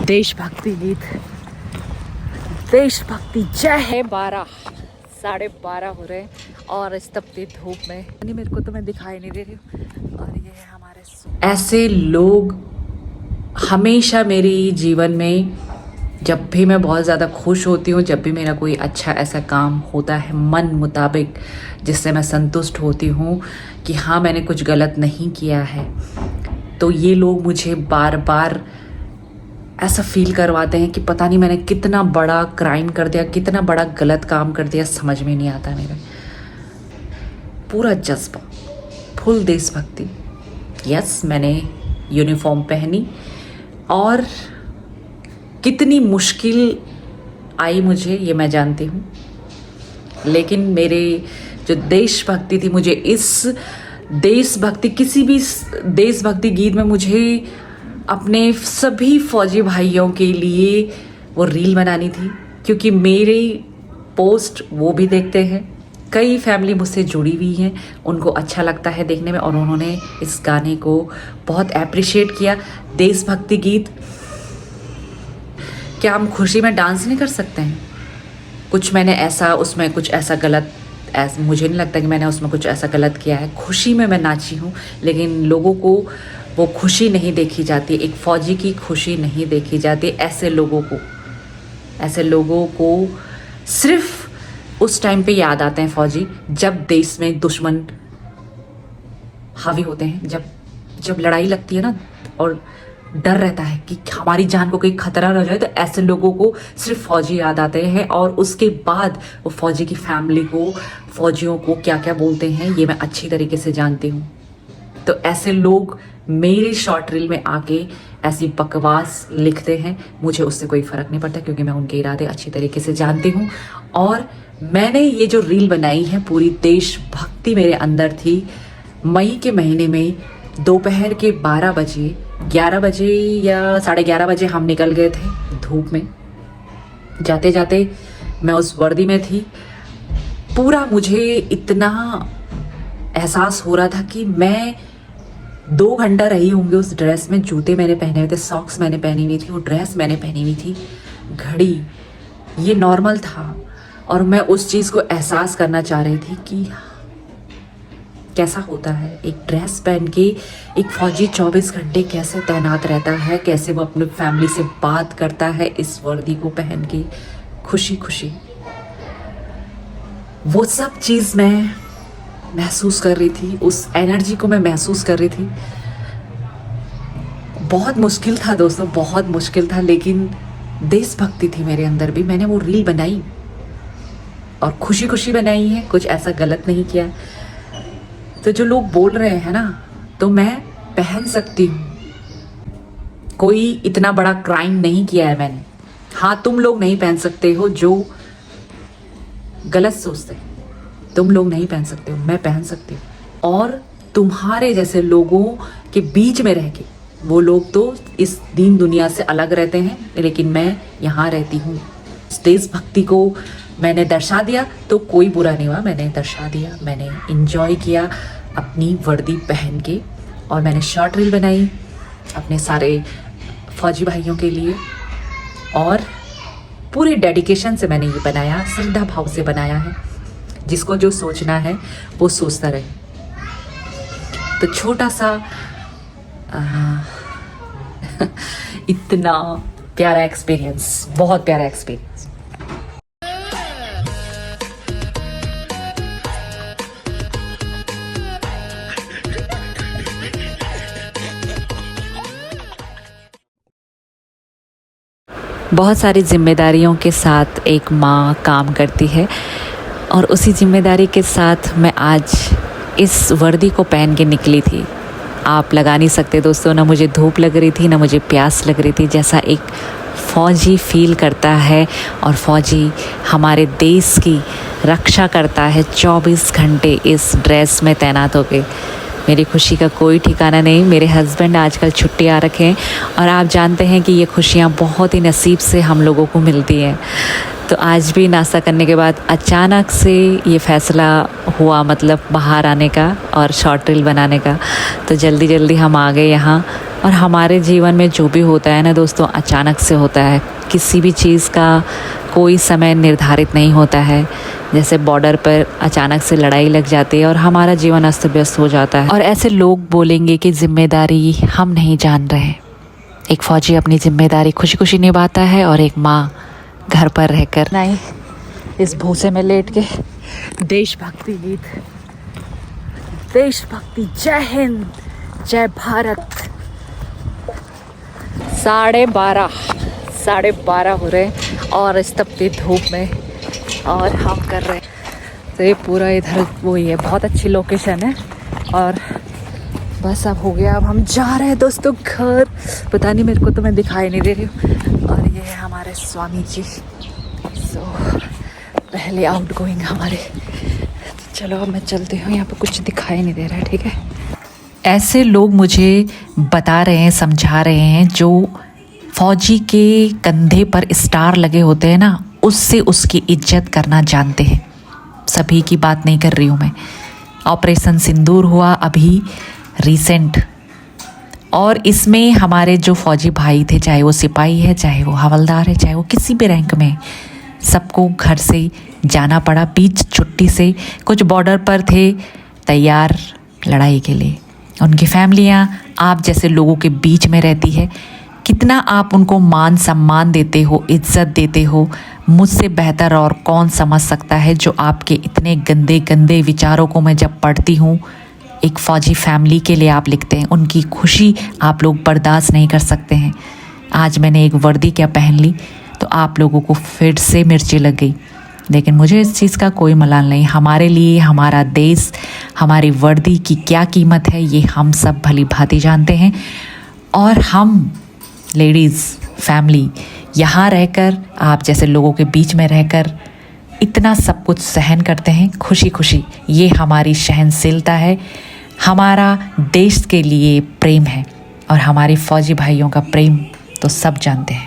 देशभक्ति गीत, देशभक्ति जय है। 12:30 हो रहे हैं और इस तपती धूप में मेरे को तो मैं दिखाई नहीं दे रही हूँ। और ये है हमारे ऐसे लोग हमेशा मेरे जीवन में, जब भी मैं बहुत ज़्यादा खुश होती हूँ, जब भी मेरा कोई अच्छा ऐसा काम होता है मन मुताबिक जिससे मैं संतुष्ट होती हूँ कि हाँ मैंने कुछ गलत नहीं किया है, तो ये लोग मुझे बार बार ऐसा फील करवाते हैं कि पता नहीं मैंने कितना बड़ा क्राइम कर दिया, कितना बड़ा गलत काम कर दिया, समझ में नहीं आता। मेरा पूरा जज्बा, फुल देशभक्ति। यस, मैंने यूनिफॉर्म पहनी और कितनी मुश्किल आई मुझे ये मैं जानती हूँ, लेकिन मेरे जो देशभक्ति थी, मुझे इस देशभक्ति, किसी भी देशभक्ति गीत में मुझे अपने सभी फौजी भाइयों के लिए वो रील बनानी थी, क्योंकि मेरी पोस्ट वो भी देखते हैं। कई फैमिली मुझसे जुड़ी हुई हैं, उनको अच्छा लगता है देखने में, और उन्होंने इस गाने को बहुत अप्रिशिएट किया। देशभक्ति गीत, क्या हम खुशी में डांस नहीं कर सकते हैं? कुछ मैंने ऐसा, उसमें कुछ ऐसा गलत, मुझे नहीं लगता कि मैंने उसमें कुछ ऐसा गलत किया है। खुशी में मैं नाची हूँ, लेकिन लोगों को वो खुशी नहीं देखी जाती, एक फ़ौजी की खुशी नहीं देखी जाती। ऐसे लोगों को सिर्फ उस टाइम पे याद आते हैं फ़ौजी, जब देश में दुश्मन हावी होते हैं, जब लड़ाई लगती है ना, और डर रहता है कि हमारी जान को कोई खतरा न जाए, तो ऐसे लोगों को सिर्फ फ़ौजी याद आते हैं। और उसके बाद वो फ़ौजी की फैमिली को, फ़ौजियों को क्या क्या बोलते हैं ये मैं अच्छी तरीके से जानती हूँ। तो ऐसे लोग मेरी शॉर्ट रील में आके ऐसी बकवास लिखते हैं, मुझे उससे कोई फ़र्क नहीं पड़ता, क्योंकि मैं उनके इरादे अच्छी तरीके से जानती हूँ। और मैंने ये जो रील बनाई है, पूरी देशभक्ति मेरे अंदर थी। मई के महीने में दोपहर के 12 बजे, 11 बजे या 11:30 बजे हम निकल गए थे धूप में। जाते जाते मैं उस वर्दी में थी। पूरा मुझे इतना एहसास हो रहा था कि मैं 2 घंटा रही होंगी उस ड्रेस में। जूते मैंने पहने हुए थे, सॉक्स मैंने पहनी हुई थी, वो ड्रेस मैंने पहनी हुई थी, घड़ी, ये नॉर्मल था। और मैं उस चीज़ को एहसास करना चाह रही थी कि कैसा होता है एक ड्रेस पहन के एक फ़ौजी 24 घंटे कैसे तैनात रहता है, कैसे वो अपनी फैमिली से बात करता है इस वर्दी को पहन के, खुशी खुशी। वो सब चीज़ मैं महसूस कर रही थी, उस एनर्जी को मैं महसूस कर रही थी। बहुत मुश्किल था दोस्तों, बहुत मुश्किल था, लेकिन देशभक्ति थी मेरे अंदर भी। मैंने वो रील बनाई और खुशी खुशी बनाई है, कुछ ऐसा गलत नहीं किया। तो जो लोग बोल रहे हैं ना, तो मैं पहन सकती हूँ, कोई इतना बड़ा क्राइम नहीं किया है मैंने। हाँ, तुम लोग नहीं पहन सकते हो जो गलत सोचते, तुम लोग नहीं पहन सकते हो, मैं पहन सकती हूँ। और तुम्हारे जैसे लोगों के बीच में रह के, वो लोग तो इस दीन दुनिया से अलग रहते हैं, लेकिन मैं यहाँ रहती हूँ। इस देशभक्ति को मैंने दर्शा दिया, तो कोई बुरा नहीं हुआ, मैंने दर्शा दिया, मैंने इंजॉय किया अपनी वर्दी पहन के। और मैंने शॉर्ट रील बनाई अपने सारे फौजी भाइयों के लिए, और पूरे डेडिकेशन से मैंने ये बनाया, श्रद्धा भाव से बनाया है। जिसको जो सोचना है वो सोचता रहे। तो छोटा सा इतना प्यारा एक्सपीरियंस, बहुत प्यारा एक्सपीरियंस। बहुत सारी जिम्मेदारियों के साथ एक माँ काम करती है, और उसी जिम्मेदारी के साथ मैं आज इस वर्दी को पहन के निकली थी। आप लगा नहीं सकते दोस्तों, ना मुझे धूप लग रही थी, ना मुझे प्यास लग रही थी, जैसा एक फ़ौजी फील करता है। और फ़ौजी हमारे देश की रक्षा करता है 24 घंटे इस ड्रेस में तैनात होके। मेरी खुशी का कोई ठिकाना नहीं। मेरे हस्बैंड आजकल छुट्टी आ रखे हैं, और आप जानते हैं कि ये खुशियाँ बहुत ही नसीब से हम लोगों को मिलती हैं। तो आज भी नाश्ता करने के बाद अचानक से ये फ़ैसला हुआ, मतलब बाहर आने का और शॉर्ट रील बनाने का। तो जल्दी जल्दी हम आ गए यहाँ और हमारे जीवन में जो भी होता है ना दोस्तों, अचानक से होता है। किसी भी चीज़ का कोई समय निर्धारित नहीं होता है। जैसे बॉर्डर पर अचानक से लड़ाई लग जाती है और हमारा जीवन अस्त व्यस्त हो जाता है। और ऐसे लोग बोलेंगे कि जिम्मेदारी हम नहीं जान रहे। एक फ़ौजी अपनी जिम्मेदारी खुशी खुशी निभाता है और एक माँ घर पर रहकर नहीं इस भूसे में लेट के देशभक्ति गीत, देशभक्ति, जय हिंद, जय भारत। 12:30 हो रहे हैं और इस तपती धूप में और हम कर रहे हैं। तो ये पूरा इधर वही है, बहुत अच्छी लोकेशन है। और बस अब हो गया, अब हम जा रहे हैं दोस्तों घर। पता नहीं मेरे को तो मैं दिखाई नहीं दे रही हूँ। और ये है हमारे स्वामी जी। सो पहले आउट गोइंग हमारे। तो चलो अब मैं चलती हूँ, यहाँ पे कुछ दिखाई नहीं दे रहा है, ठीक है। ऐसे लोग मुझे बता रहे हैं, समझा रहे हैं, जो फौजी के कंधे पर स्टार लगे होते हैं ना, उससे उसकी इज्जत करना जानते हैं। सभी की बात नहीं कर रही हूँ मैं। ऑपरेशन सिंदूर हुआ अभी रिसेंट, और इसमें हमारे जो फौजी भाई थे, चाहे वो सिपाही है, चाहे वो हवलदार है, चाहे वो किसी भी रैंक में, सबको घर से जाना पड़ा बीच छुट्टी से। कुछ बॉर्डर पर थे तैयार लड़ाई के लिए। उनकी फैमिलियाँ आप जैसे लोगों के बीच में रहती है। कितना आप उनको मान सम्मान देते हो, इज्जत देते हो, मुझसे बेहतर और कौन समझ सकता है। जो आपके इतने गंदे गंदे विचारों को मैं जब पढ़ती हूँ, एक फ़ौजी फैमिली के लिए आप लिखते हैं, उनकी खुशी आप लोग बर्दाश्त नहीं कर सकते हैं। आज मैंने एक वर्दी क्या पहन ली तो आप लोगों को फिर से मिर्ची लग गई, लेकिन मुझे इस चीज़ का कोई मलाल नहीं। हमारे लिए हमारा देश, हमारी वर्दी की क्या कीमत है ये हम सब भली भांति जानते हैं। और हम लेडीज़ फैमिली यहाँ रहकर, आप जैसे लोगों के बीच में रहकर इतना सब कुछ सहन करते हैं खुशी खुशी। ये हमारी सहनशीलता है, हमारा देश के लिए प्रेम है। और हमारे फ़ौजी भाइयों का प्रेम तो सब जानते हैं।